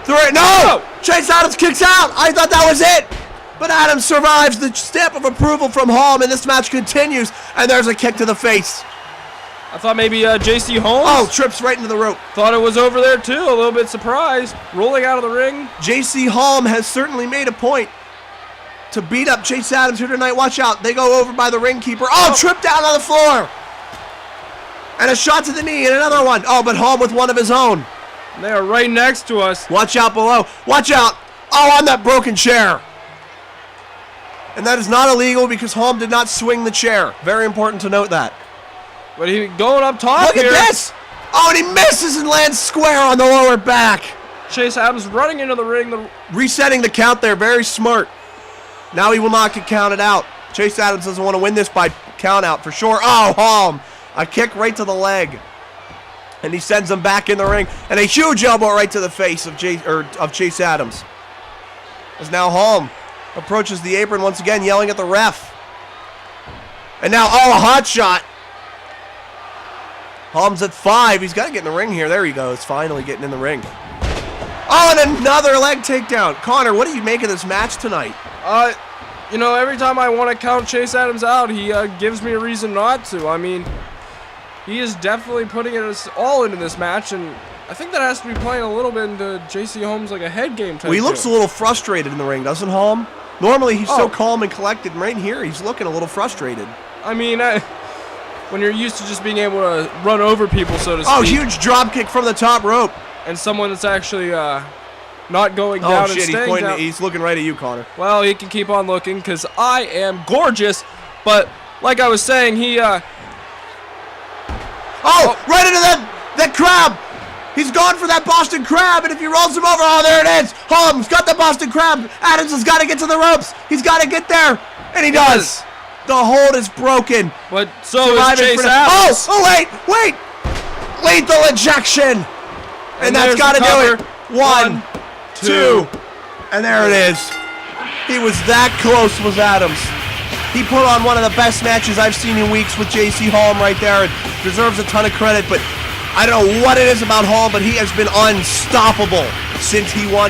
A: 3. No! Chase Adams kicks out. I thought that was it. But Adams survives the stamp of approval from Holm, and this match continues. And there's a kick to the face.
B: I thought maybe JC Holmes.
A: Oh, trips right into the rope.
B: Thought it was over there too. A little bit surprised. Rolling out of the ring.
A: JC Holm has certainly made a point to beat up Chase Adams here tonight. Watch out. They go over by the ring keeper. Oh, trip down on the floor. And a shot to the knee and another one. Oh, but Holm with one of his own.
B: They are right next to us.
A: Watch out below. Watch out. Oh, on that broken chair. And that is not illegal because Holm did not swing the chair. Very important to note that.
B: But he going up top.
A: Look
B: here.
A: at this. Oh, and he misses and lands square on the lower back.
B: Chase Adams running into the ring.
A: Resetting the count there. Very smart. Now he will not get counted out. Chase Adams doesn't want to win this by count out for sure. Oh, Holm. A kick right to the leg. And he sends him back in the ring. And a huge elbow right to the face of Chase Adams. As now Holm approaches the apron once again, yelling at the ref. And now, oh, a hot shot. Holm's at 5. He's got to get in the ring here. There he goes. Finally getting in the ring. Oh, and another leg takedown. Connor, what do you make of this match tonight?
B: You know, every time I want to count Chase Adams out, he gives me a reason not to. I mean, he is definitely putting it all into this match, and I think that has to be playing a little bit into JC Holmes like a head game type.
A: Well, he looks a little frustrated in the ring, doesn't Holm? Normally, he's so calm and collected, and right here, he's looking a little frustrated.
B: I mean, when you're used to just being able to run over people, so to speak.
A: Oh, huge drop kick from the top rope.
B: And someone that's actually not going down and staying down.
A: He's looking right at you, Connor.
B: Well, he can keep on looking because I am gorgeous. But like I was saying, he...
A: right into that crab. He's gone for that Boston Crab, and if he rolls him over, oh, there it is. Holmes got the Boston Crab. Adams has got to get to the ropes. He's got to get there, and he does. The hold is broken.
B: But so is Chase Adams.
A: Oh, wait. Lethal injection. And that's got to do it. 1, 2. And there it is. He was that close, was Adams. He put on one of the best matches I've seen in weeks with JC Holm right there. And deserves a ton of credit, but I don't know what it is about Holm, but he has been unstoppable since he won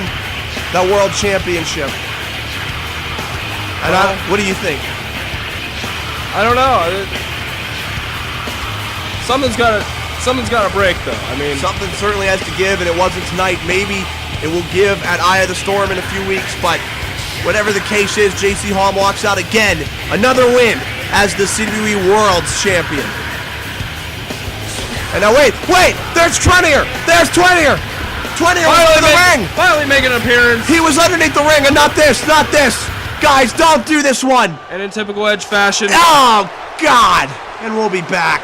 A: the World Championship. And what do you think?
B: I don't know. Something's got to break, though. I mean,
A: something certainly has to give, and it wasn't tonight. Maybe it will give at Eye of the Storm in a few weeks, but whatever the case is, JC Holm walks out again. Another win as the CWE World's Champion. And now wait, there's Trenier. There's Trenier. Trenier was in the ring.
B: Finally making an appearance.
A: He was underneath the ring, and not this. Guys, don't do this one.
B: And in typical Edge fashion.
A: Oh, God. And we'll be back.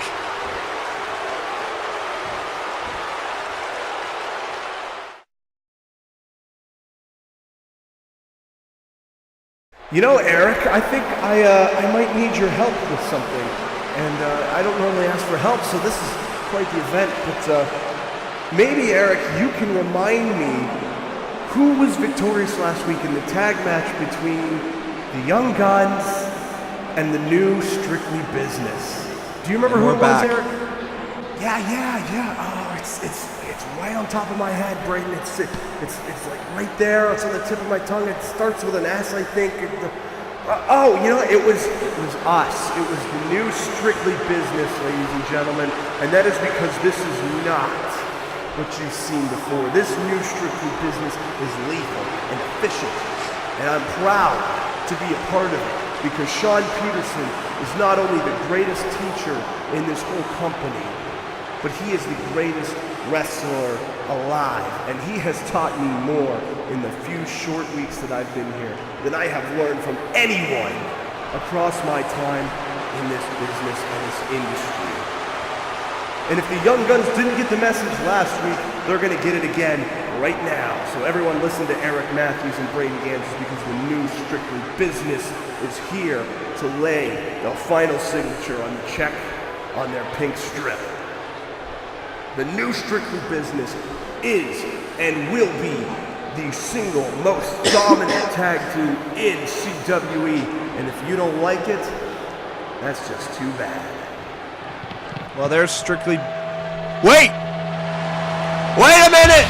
A: You know, Eric, I think I might need your help with something. And I don't normally ask for help, so this is quite the event. But maybe, Eric, you can remind me who was victorious last week in the tag match between the Young Guns and the new Strictly Business. Do you remember who it was, Eric? Yeah. Oh, it's right on top of my head, Braden. It's like right there. It's on the tip of my tongue. It starts with an S, I think. It was us. It was the new Strictly Business, ladies and gentlemen, and that is because this is not what you've seen before. This new Strictly Business is lethal and efficient, and I'm proud to be a part of it because Sean Peterson is not only the greatest teacher in this whole company, but he is the greatest wrestler alive, and he has taught me more in the few short weeks that I've been here than I have learned from anyone across my time in this business and this industry. And if the Young Guns didn't get the message last week, they're going to get it again right now. So everyone listen to Eric Matthews and Braden Ganz because the new Strictly Business is here to lay the final signature on the check on their pink strip. The new Strictly Business is and will be the single most dominant tag team in CWE. And if you don't like it, that's just too bad. Well, there's Strictly... Wait a minute!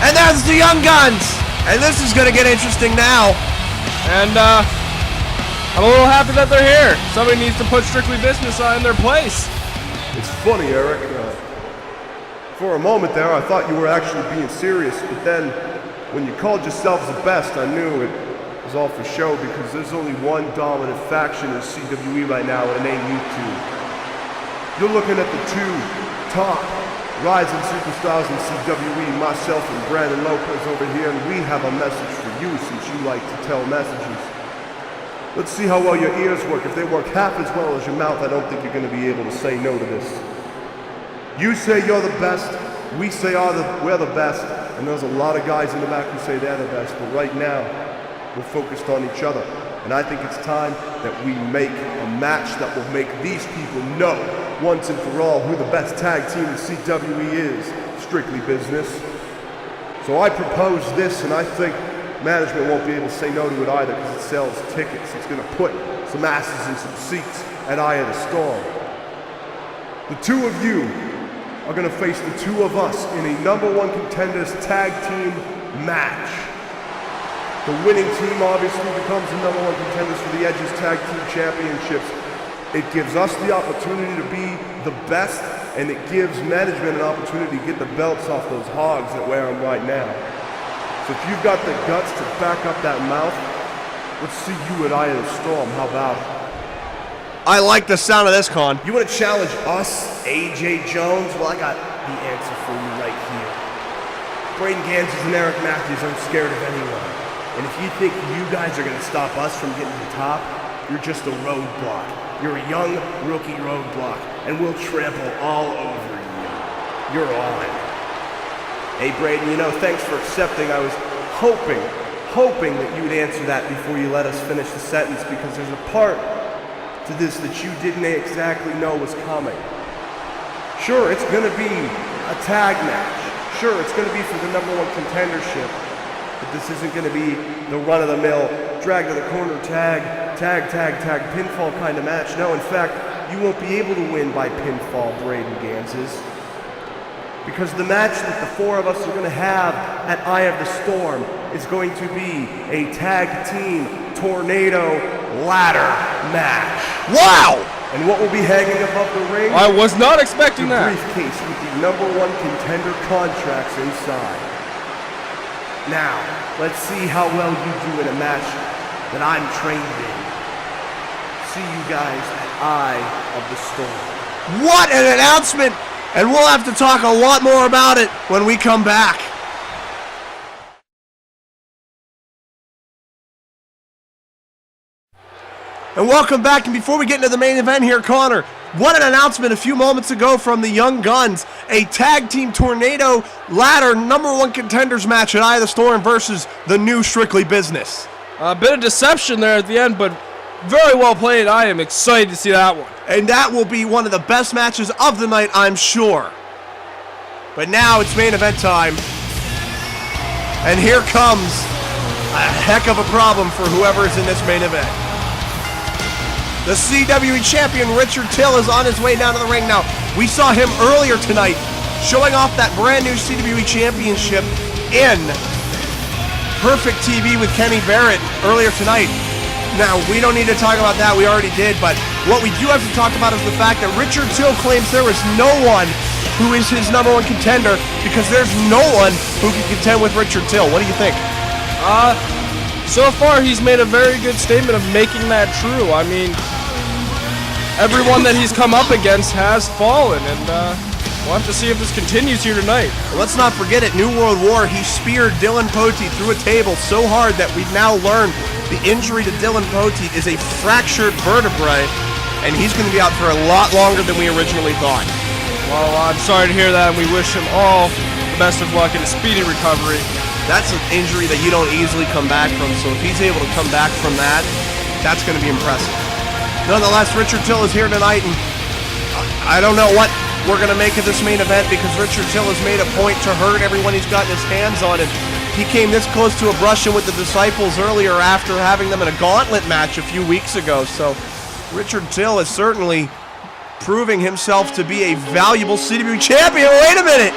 A: And there's the Young Guns! And this is gonna get interesting now.
B: And I'm a little happy that they're here. Somebody needs to put Strictly Business in their place.
C: It's funny, Eric. For a moment there, I thought you were actually being serious, but then when you called yourselves the best, I knew it was all for show because there's only one dominant faction in CWE right now, and it ain't you two. You're looking at the two top rising superstars in CWE, myself and Brandon Lopez over here, and we have a message for you since you like to tell messages. Let's see how well your ears work. If they work half as well as your mouth, I don't think you're going to be able to say no to this. You say you're the best, we say we're the best, and there's a lot of guys in the back who say they're the best, but right now, we're focused on each other. And I think it's time that we make a match that will make these people know once and for all who the best tag team in CWE is. Strictly Business. So I propose this, and I think management won't be able to say no to it either because it sells tickets. It's going to put some asses in some seats at Eye of the Storm. The two of you are going to face the two of us in a #1 contenders tag team match. The winning team obviously becomes the #1 contenders for the Edge's Tag Team Championships. It gives us the opportunity to be the best, and it gives management an opportunity to get the belts off those hogs that wear them right now. So if you've got the guts to back up that mouth, let's see you at Eye of the Storm. How about it?
A: I like the sound of this, Con.
E: You want to challenge us, AJ Jones? Well, I got the answer for you right here. Braden Ganz and Eric Matthews aren't scared of anyone. And if you think you guys are going to stop us from getting to the top, you're just a roadblock. You're a young rookie roadblock, and we'll trample all over you. You're on. Hey, Braden, thanks for accepting. I was hoping that you would answer that before you let us finish the sentence, because there's a part to this that you didn't exactly know was coming. Sure, it's going to be a tag match. Sure, it's going to be for the #1 contendership. But this isn't going to be the run-of-the-mill, drag-to-the-corner tag, pinfall kind of match. No, in fact, you won't be able to win by pinfall, Braden Ganses. Because the match that the four of us are going to have at Eye of the Storm is going to be a tag team tornado ladder match.
A: Wow!
E: And what will be hanging above the ring?
B: I was not expecting
E: the
B: that.
E: briefcase with the #1 contender contracts inside. Now, let's see how well you do in a match that I'm trained in. See you guys at Eye of the Storm.
A: What an announcement! And we'll have to talk a lot more about it when we come back. And welcome back, and before we get into the main event here, Connor, what an announcement a few moments ago from the Young Guns. A tag team tornado ladder #1 contenders match at Eye of the Storm versus the new Strictly Business.
B: A bit of deception there at the end, but very well played. I am excited to see that one.
A: And that will be one of the best matches of the night, I'm sure. But now it's main event time. And here comes a heck of a problem for whoever is in this main event. The CWE Champion Richard Till is on his way down to the ring now. We saw him earlier tonight showing off that brand new CWE Championship in Perfect TV with Kenny Barrett earlier tonight. Now, we don't need to talk about that, we already did, but what we do have to talk about is the fact that Richard Till claims there is no one who is his #1 contender because there's no one who can contend with Richard Till. What do you think?
B: So far he's made a very good statement of making that true. I mean, everyone that he's come up against has fallen, and we'll have to see if this continues here tonight.
A: Let's not forget at New World War, he speared Dylan Poteet through a table so hard that we've now learned the injury to Dylan Poteet is a fractured vertebrae, and he's going to be out for a lot longer than we originally thought.
B: Well, I'm sorry to hear that, and we wish him all the best of luck in a speedy recovery.
A: That's an injury that you don't easily come back from, so if he's able to come back from that, that's going to be impressive. Nonetheless, Richard Till is here tonight, and I don't know what we're going to make of this main event because Richard Till has made a point to hurt everyone he's gotten his hands on, and he came this close to a brush-in with the Disciples earlier after having them in a gauntlet match a few weeks ago, so Richard Till is certainly proving himself to be a valuable CWE champion. Wait a minute!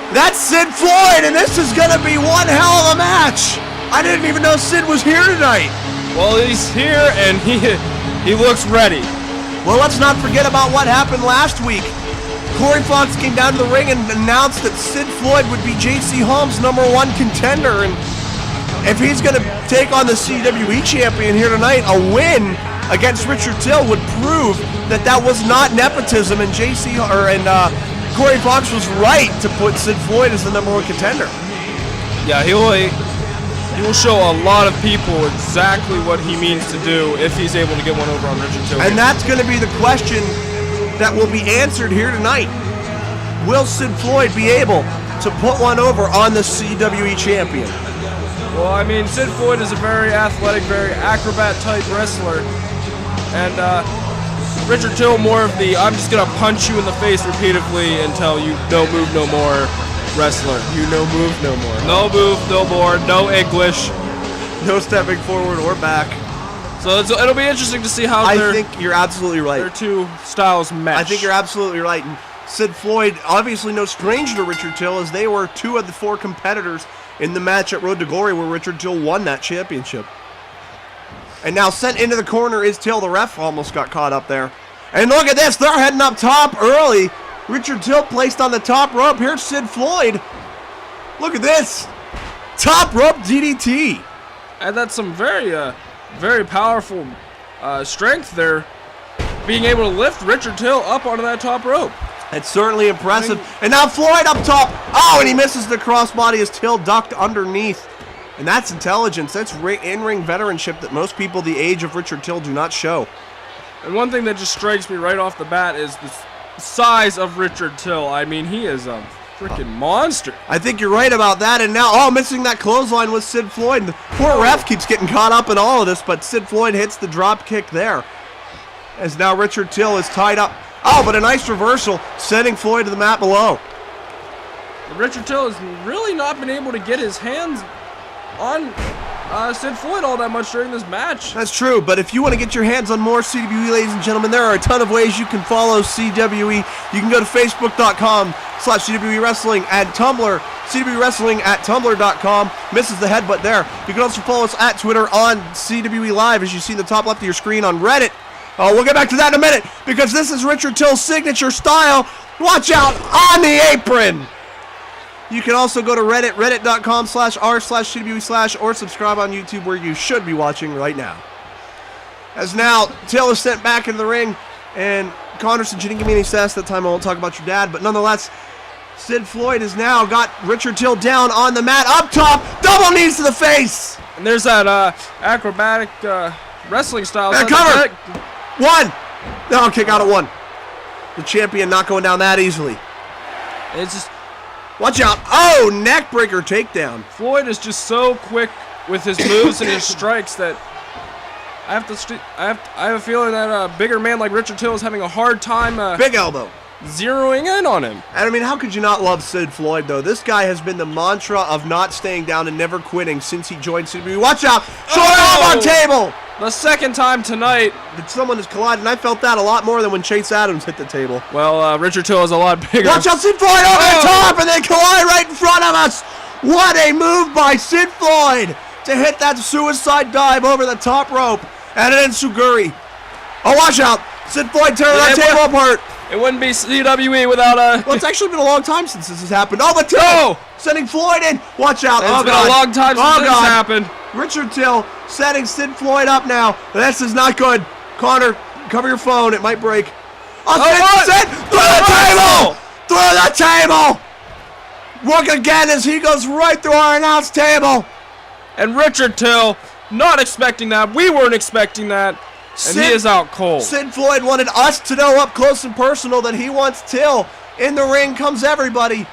A: That's Sid Floyd, and this is going to be one hell of a match! I didn't even know Sid was here tonight!
B: Well, he's here, and he looks ready.
A: Well, let's not forget about what happened last week. Corey Fox came down to the ring and announced that Sid Floyd would be JC Holmes' #1 contender, and if he's going to take on the CWE champion here tonight, a win against Richard Till would prove that that was not nepotism, and Corey Fox was right to put Sid Floyd as the #1 contender.
B: Yeah, he will show a lot of people exactly what he means to do if he's able to get one over on Richard Till.
A: And that's going to be the question that will be answered here tonight. Will Sid Floyd be able to put one over on the CWE champion?
B: Well, I mean, Sid Floyd is a very athletic, very acrobat-type wrestler. And Richard Till more of the I'm just going to punch you in the face repeatedly until you no move no more wrestler.
A: You no move no more.
B: No move, no more, no English.
A: No stepping forward or back.
B: So it'll be interesting to see how
A: I think you're absolutely right.
B: Their two styles match.
A: I think you're absolutely right. And Sid Floyd, obviously no stranger to Richard Till, as they were 2 of the 4 competitors in the match at Road to Glory where Richard Till won that championship. And now sent into the corner is Till. The ref almost got caught up there. And look at this. They're heading up top early. Richard Till placed on the top rope. Here's Sid Floyd. Look at this. Top rope DDT.
B: And that's some very powerful strength there. Being able to lift Richard Till up onto that top rope.
A: It's certainly impressive. And now Floyd up top. Oh, and he misses the crossbody as Till ducked underneath. And that's intelligence. That's in-ring veteranship that most people the age of Richard Till do not show.
B: And one thing that just strikes me right off the bat is the size of Richard Till. I mean, he is a freaking monster.
A: I think you're right about that. And now, missing that clothesline was Sid Floyd. And the poor ref keeps getting caught up in all of this, but Sid Floyd hits the drop kick there. As now Richard Till is tied up. Oh, but a nice reversal, sending Floyd to the mat below.
B: Richard Till has really not been able to get his hands on Sid Floyd all that much during this match.
A: That's true, but if you want to get your hands on more CWE, ladies and gentlemen, there are a ton of ways you can follow CWE. You can go to facebook.com/CWE Wrestling and Tumblr, CWE Wrestling at tumblr.com. Misses the headbutt there. You can also follow us at Twitter on CWE Live, as you see in the top left of your screen on Reddit. We'll get back to that in a minute, because this is Richard Till's signature style. Watch out on the apron. You can also go to Reddit, reddit.com/r/CWE/ or subscribe on YouTube, where you should be watching right now. As now, Till is sent back into the ring, and Connor said, you didn't give me any sass that time, I won't talk about your dad, but nonetheless, Sid Floyd has now got Richard Till down on the mat, up top, double knees to the face!
B: And there's that acrobatic wrestling style.
A: And cover! 1! No, kick out at 1. The champion not going down that easily.
B: It's just...
A: Watch out. Oh, neck breaker takedown.
B: Floyd is just so quick with his moves and his strikes that I have a feeling that a bigger man like Richard Till is having a hard time
A: big elbow
B: zeroing in on him.
A: And I mean, how could you not love Sid Floyd, though? This guy has been the mantra of not staying down and never quitting since he joined CWE. Watch out. Shoulder arm on table.
B: The second time tonight
A: that someone has collided, and I felt that a lot more than when Chase Adams hit the table.
B: Well, Richard Till is a lot bigger.
A: Watch out, Sid Floyd over the top, and they collide right in front of us. What a move by Sid Floyd to hit that suicide dive over the top rope and an enziguri. Oh, watch out. Sid Floyd tearing that table apart.
B: It wouldn't be CWE without a...
A: Well, it's actually been a long time since this has happened. Oh, but Till sending Floyd in. Watch out.
B: It's been a long time since this has happened.
A: Richard Till setting Sid Floyd up now. This is not good. Connor, cover your phone. It might break. Sid through the table! Through the table! Look again as he goes right through our announce table.
B: And Richard Till, not expecting that. We weren't expecting that. And he is out cold.
A: Sid Floyd wanted us to know up close and personal that he wants Till. In the ring comes everybody.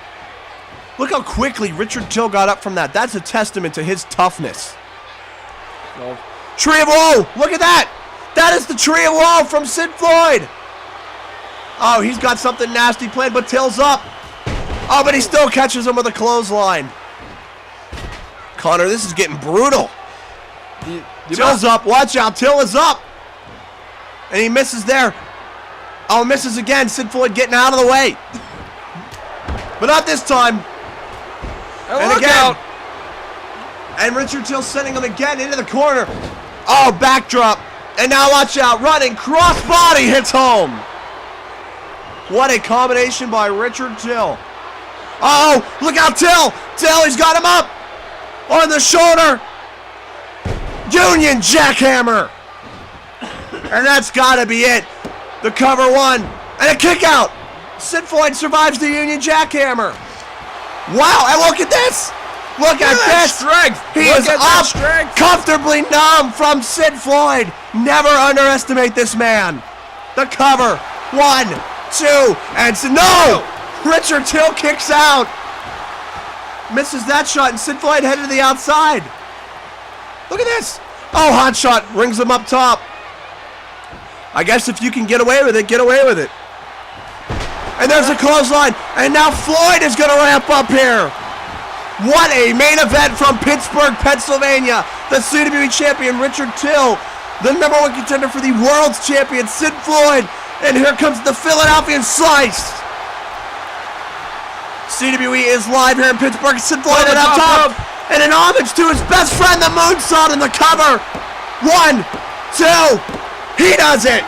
A: Look how quickly Richard Till got up from that. That's a testament to his toughness.
B: No.
A: Tree of Woe! Look at that! That is the Tree of Woe from Sid Floyd! Oh, he's got something nasty planned, but Till's up. Oh, but he still catches him with a clothesline. Connor, this is getting brutal. Till's up. Watch out. Till is up. And he misses there. Oh, misses again. Sid Floyd getting out of the way. But not this time.
B: And look
A: again.
B: out.
A: And Richard Till sending him again into the corner. Oh, backdrop. And now watch out. Running. Crossbody hits home. What a combination by Richard Till. Oh, look out, Till. Till, he's got him up. On the shoulder. Union jackhammer. And that's got to be it. The cover one. And a kick out. Sid Floyd survives the Union jackhammer. Wow, and look at this. Look at this.
B: Strength.
A: He is up comfortably numb from Sid Floyd. Never underestimate this man. The cover. 1, 2, and no! Richard Till kicks out. Misses that shot, and Sid Floyd headed to the outside. Look at this. Oh, hot shot. Rings him up top. I guess if you can get away with it, get away with it. And there's a clothesline. And now Floyd is going to ramp up here. What a main event from Pittsburgh, Pennsylvania. The CWE Champion Richard Till. The #1 contender for the World's Champion Sid Floyd. And here comes the Philadelphian Slice. CWE is live here in Pittsburgh. Sid Floyd at up top. And an homage to his best friend, the Moonsault, in the cover. 1, 2. He does it.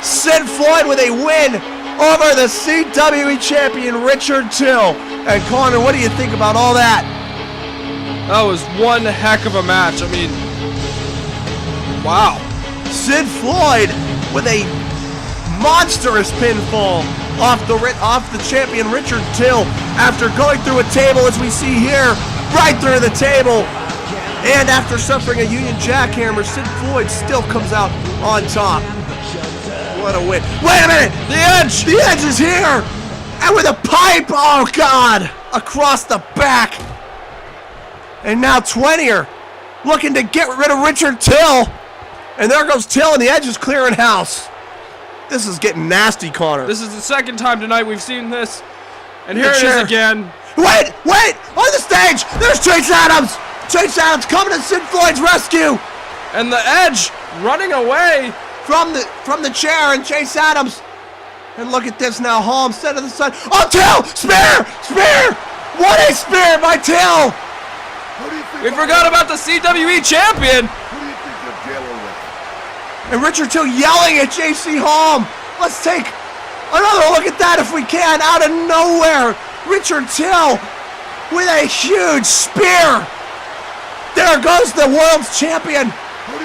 A: Sid Floyd with a win over the CWE Champion Richard Till. And Connor, what do you think about all that?
B: That was one heck of a match. I mean, wow.
A: Sid Floyd with a monstrous pinfall off the champion Richard Till after going through a table, as we see here, right through the table. And after suffering a Union jackhammer, Sid Floyd still comes out on top. What a win. Wait a minute! The Edge! The Edge is here! And with a pipe, oh God! Across the back. And now 20er looking to get rid of Richard Till. And there goes Till, and the Edge is clearing house. This is getting nasty, Connor.
B: This is the second time tonight we've seen this. And here it is again.
A: Wait! On the stage! There's Chase Adams! Chase Adams coming to Sid Floyd's rescue!
B: And the Edge running away
A: from the chair, and Chase Adams. And look at this now, Hall instead of the sun. Oh, Till! Spear! What a spear by Till!
B: We forgot about the CWE Champion!
C: Who do you think you're dealing with?
A: And Richard Till yelling at JC Holm. Let's take another look at that if we can. Out of nowhere, Richard Till with a huge spear. There goes the world's champion.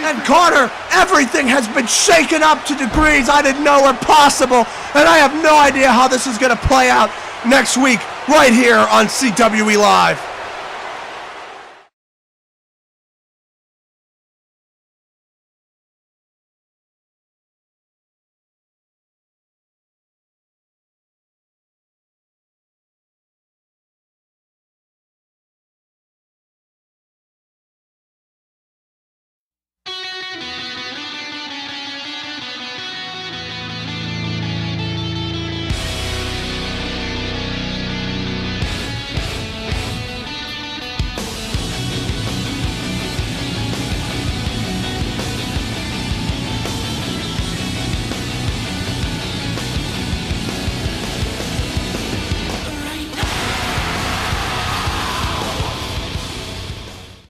A: And Connor, everything has been shaken up to degrees I didn't know were possible. And I have no idea how this is going to play out next week right here on CWE Live.